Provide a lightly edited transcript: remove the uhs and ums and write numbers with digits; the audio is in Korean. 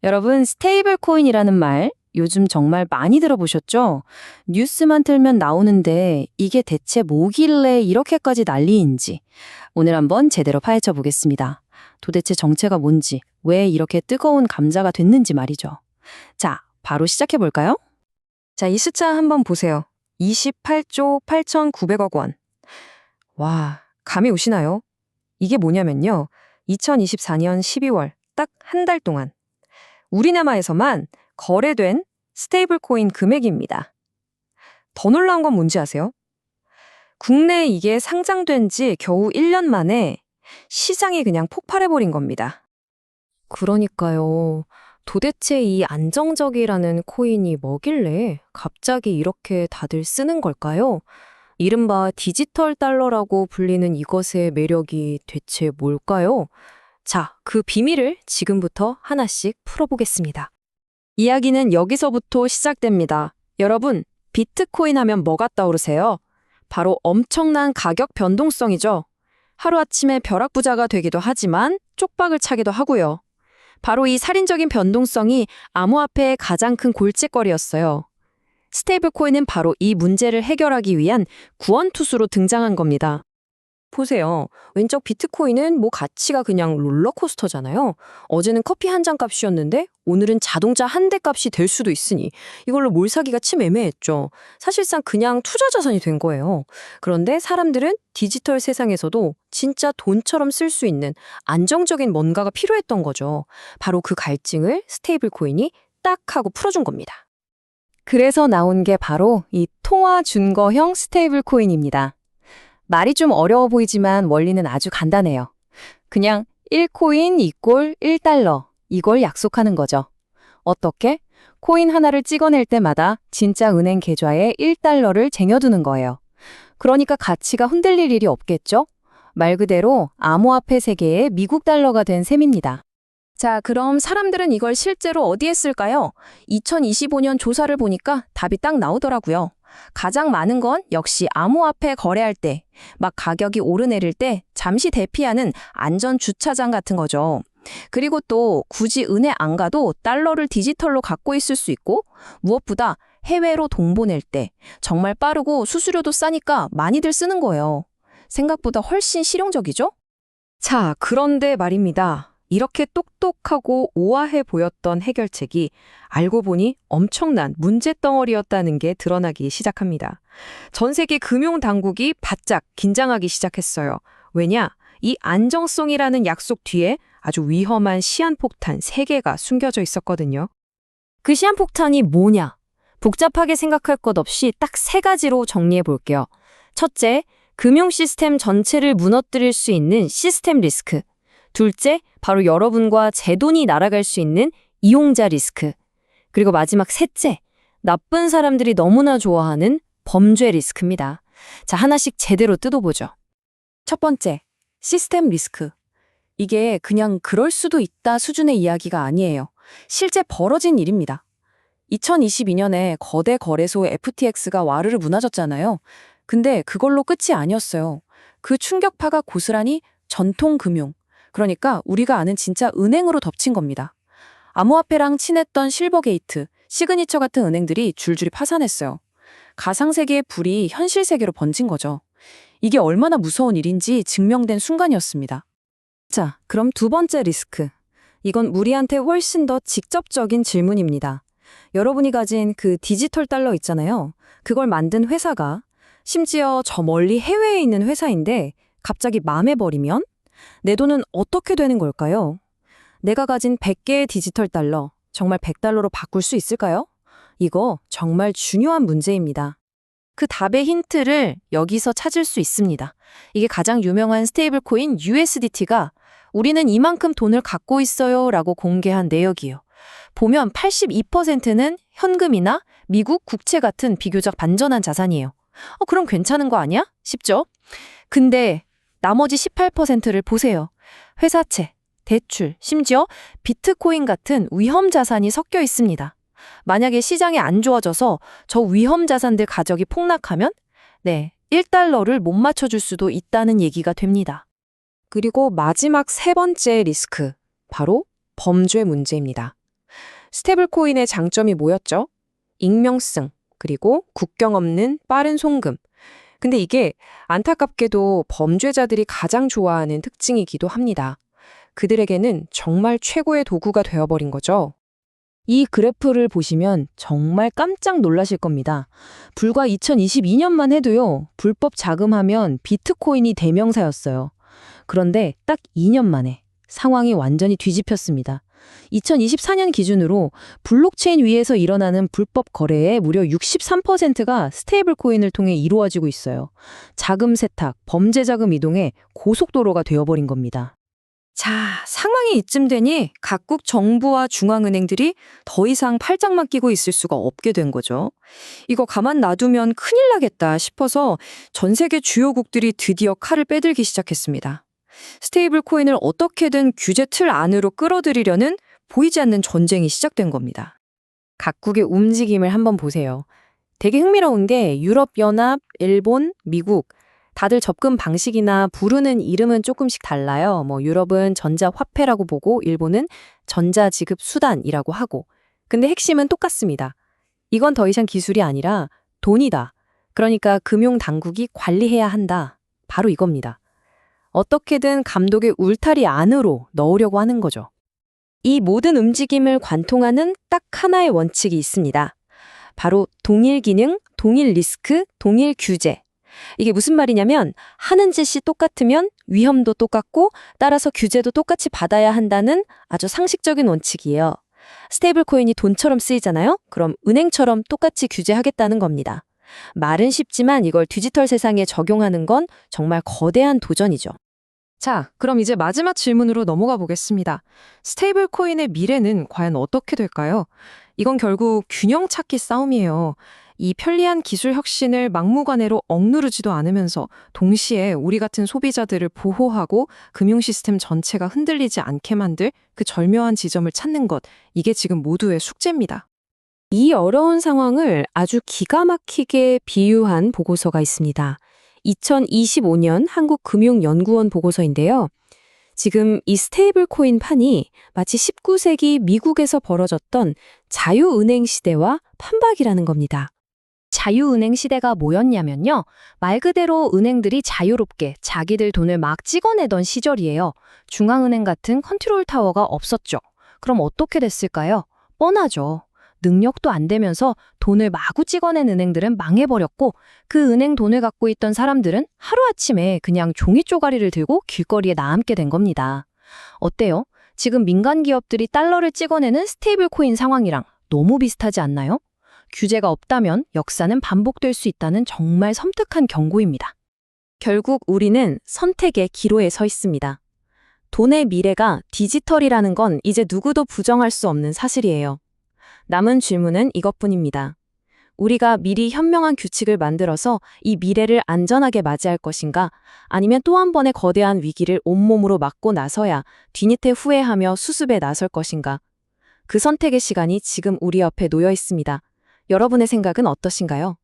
여러분, 스테이블 코인이라는 말 요즘 정말 많이 들어보셨죠? 뉴스만 틀면 나오는데 이게 대체 뭐길래 이렇게까지 난리인지 오늘 한번 제대로 파헤쳐 보겠습니다. 도대체 정체가 뭔지, 왜 이렇게 뜨거운 감자가 됐는지 말이죠. 자, 바로 시작해 볼까요? 자, 이 숫자 한번 보세요. 28조 8,900억 원. 와, 감이 오시나요? 이게 뭐냐면요. 2024년 12월 딱 한 달 동안 우리나라에서만 거래된 스테이블 코인 금액입니다. 더 놀라운 건 뭔지 아세요? 국내에 이게 상장된 지 겨우 1년 만에 시장이 그냥 폭발해버린 겁니다. 그러니까요. 도대체 이 안정적이라는 코인이 뭐길래 갑자기 이렇게 다들 쓰는 걸까요? 이른바 디지털 달러라고 불리는 이것의 매력이 대체 뭘까요? 자, 그 비밀을 지금부터 하나씩 풀어보겠습니다. 이야기는 여기서부터 시작됩니다. 여러분, 비트코인 하면 뭐가 떠오르세요? 바로 엄청난 가격 변동성이죠. 하루아침에 벼락부자가 되기도 하지만 쪽박을 차기도 하고요. 바로 이 살인적인 변동성이 암호화폐의 가장 큰 골칫거리였어요. 스테이블 코인은 바로 이 문제를 해결하기 위한 구원투수로 등장한 겁니다. 보세요. 왼쪽 비트코인은 가치가 그냥 롤러코스터잖아요. 어제는 커피 한 잔 값이었는데 오늘은 자동차 한 대 값이 될 수도 있으니 이걸로 뭘 사기가 참 애매했죠. 사실상 그냥 투자 자산이 된 거예요. 그런데 사람들은 디지털 세상에서도 진짜 돈처럼 쓸 수 있는 안정적인 뭔가가 필요했던 거죠. 바로 그 갈증을 스테이블 코인이 딱 하고 풀어준 겁니다. 그래서 나온 게 바로 이 통화 준거형 스테이블 코인입니다. 말이 좀 어려워 보이지만 원리는 아주 간단해요. 그냥 1코인 이꼴 1달러 이걸 약속하는 거죠. 어떻게? 코인 하나를 찍어낼 때마다 진짜 은행 계좌에 1달러를 쟁여두는 거예요. 그러니까 가치가 흔들릴 일이 없겠죠? 말 그대로 암호화폐 세계의 미국 달러가 된 셈입니다. 자, 그럼 사람들은 이걸 실제로 어디에 쓸까요? 2025년 조사를 보니까 답이 딱 나오더라고요. 가장 많은 건 역시 암호화폐 거래할 때, 막 가격이 오르내릴 때 잠시 대피하는 안전 주차장 같은 거죠. 그리고 또 굳이 은행 안 가도 달러를 디지털로 갖고 있을 수 있고, 무엇보다 해외로 돈 보낼 때 정말 빠르고 수수료도 싸니까 많이들 쓰는 거예요. 생각보다 훨씬 실용적이죠? 자, 그런데 말입니다. 이렇게 똑똑하고 우아해 보였던 해결책이 알고 보니 엄청난 문제덩어리였다는 게 드러나기 시작합니다. 전 세계 금융당국이 바짝 긴장하기 시작했어요. 왜냐? 이 안정성이라는 약속 뒤에 아주 위험한 시한폭탄 3개가 숨겨져 있었거든요. 그 시한폭탄이 뭐냐? 복잡하게 생각할 것 없이 딱 3가지로 정리해 볼게요. 첫째, 금융 시스템 전체를 무너뜨릴 수 있는 시스템 리스크. 둘째, 바로 여러분과 제 돈이 날아갈 수 있는 이용자 리스크. 그리고 마지막 셋째, 나쁜 사람들이 너무나 좋아하는 범죄 리스크입니다. 자, 하나씩 제대로 뜯어보죠. 첫 번째, 시스템 리스크. 이게 그냥 그럴 수도 있다 수준의 이야기가 아니에요. 실제 벌어진 일입니다. 2022년에 거대 거래소 FTX가 와르르 무너졌잖아요. 근데 그걸로 끝이 아니었어요. 그 충격파가 고스란히 전통 금융, 그러니까 우리가 아는 진짜 은행으로 덮친 겁니다. 암호화폐랑 친했던 실버게이트, 시그니처 같은 은행들이 줄줄이 파산했어요. 가상세계의 불이 현실 세계로 번진 거죠. 이게 얼마나 무서운 일인지 증명된 순간이었습니다. 자, 그럼 두 번째 리스크. 이건 우리한테 훨씬 더 직접적인 질문입니다. 여러분이 가진 그 디지털 달러 있잖아요. 그걸 만든 회사가 심지어 저 멀리 해외에 있는 회사인데 갑자기 망해버리면 내 돈은 어떻게 되는 걸까요? 내가 가진 100개의 디지털 달러, 정말 100달러로 바꿀 수 있을까요? 이거 정말 중요한 문제입니다. 그 답의 힌트를 여기서 찾을 수 있습니다. 이게 가장 유명한 스테이블 코인 USDT가 우리는 이만큼 돈을 갖고 있어요 라고 공개한 내역이에요. 보면 82%는 현금이나 미국 국채 같은 비교적 반전한 자산이에요. 그럼 괜찮은 거 아니야? 싶죠? 근데 나머지 18%를 보세요. 회사채, 대출, 심지어 비트코인 같은 위험 자산이 섞여 있습니다. 만약에 시장이 안 좋아져서 저 위험 자산들 가격이 폭락하면 1달러를 못 맞춰줄 수도 있다는 얘기가 됩니다. 그리고 마지막 세 번째 리스크, 바로 범죄 문제입니다. 스테이블 코인의 장점이 뭐였죠? 익명성, 그리고 국경 없는 빠른 송금. 근데 이게 안타깝게도 범죄자들이 가장 좋아하는 특징이기도 합니다. 그들에게는 정말 최고의 도구가 되어버린 거죠. 이 그래프를 보시면 정말 깜짝 놀라실 겁니다. 불과 2022년만 해도요, 불법 자금하면 비트코인이 대명사였어요. 그런데 딱 2년 만에 상황이 완전히 뒤집혔습니다. 2024년 기준으로 블록체인 위에서 일어나는 불법 거래의 무려 63%가 스테이블 코인을 통해 이루어지고 있어요. 자금 세탁, 범죄 자금 이동의 고속도로가 되어버린 겁니다. 자, 상황이 이쯤 되니 각국 정부와 중앙은행들이 더 이상 팔짱만 끼고 있을 수가 없게 된 거죠. 이거 가만 놔두면 큰일 나겠다 싶어서 전 세계 주요국들이 드디어 칼을 빼들기 시작했습니다. 스테이블 코인을 어떻게든 규제 틀 안으로 끌어들이려는 보이지 않는 전쟁이 시작된 겁니다. 각국의 움직임을 한번 보세요. 되게 흥미로운 게 유럽연합, 일본, 미국 다들 접근 방식이나 부르는 이름은 조금씩 달라요. 유럽은 전자화폐라고 보고 일본은 전자지급수단이라고 하고. 근데 핵심은 똑같습니다. 이건 더 이상 기술이 아니라 돈이다. 그러니까 금융당국이 관리해야 한다. 바로 이겁니다. 어떻게든 감독의 울타리 안으로 넣으려고 하는 거죠. 이 모든 움직임을 관통하는 딱 하나의 원칙이 있습니다. 바로 동일 기능, 동일 리스크, 동일 규제. 이게 무슨 말이냐면 하는 짓이 똑같으면 위험도 똑같고 따라서 규제도 똑같이 받아야 한다는 아주 상식적인 원칙이에요. 스테이블 코인이 돈처럼 쓰이잖아요? 그럼 은행처럼 똑같이 규제하겠다는 겁니다. 말은 쉽지만 이걸 디지털 세상에 적용하는 건 정말 거대한 도전이죠. 자, 그럼 이제 마지막 질문으로 넘어가 보겠습니다. 스테이블 코인의 미래는 과연 어떻게 될까요? 이건 결국 균형 찾기 싸움이에요. 이 편리한 기술 혁신을 막무가내로 억누르지도 않으면서 동시에 우리 같은 소비자들을 보호하고 금융 시스템 전체가 흔들리지 않게 만들 그 절묘한 지점을 찾는 것, 이게 지금 모두의 숙제입니다. 이 어려운 상황을 아주 기가 막히게 비유한 보고서가 있습니다. 2025년 한국금융연구원 보고서인데요. 지금 이 스테이블 코인 판이 마치 19세기 미국에서 벌어졌던 자유은행 시대와 판박이라는 겁니다. 자유은행 시대가 뭐였냐면요. 말 그대로 은행들이 자유롭게 자기들 돈을 막 찍어내던 시절이에요. 중앙은행 같은 컨트롤 타워가 없었죠. 그럼 어떻게 됐을까요? 뻔하죠. 능력도 안 되면서 돈을 마구 찍어낸 은행들은 망해버렸고 그 은행 돈을 갖고 있던 사람들은 하루아침에 그냥 종이 쪼가리를 들고 길거리에 나앉게 된 겁니다. 어때요? 지금 민간 기업들이 달러를 찍어내는 스테이블 코인 상황이랑 너무 비슷하지 않나요? 규제가 없다면 역사는 반복될 수 있다는 정말 섬뜩한 경고입니다. 결국 우리는 선택의 기로에 서 있습니다. 돈의 미래가 디지털이라는 건 이제 누구도 부정할 수 없는 사실이에요. 남은 질문은 이것뿐입니다. 우리가 미리 현명한 규칙을 만들어서 이 미래를 안전하게 맞이할 것인가? 아니면 또 한 번의 거대한 위기를 온몸으로 맞고 나서야 뒤늦게 후회하며 수습에 나설 것인가? 그 선택의 시간이 지금 우리 옆에 놓여 있습니다. 여러분의 생각은 어떠신가요?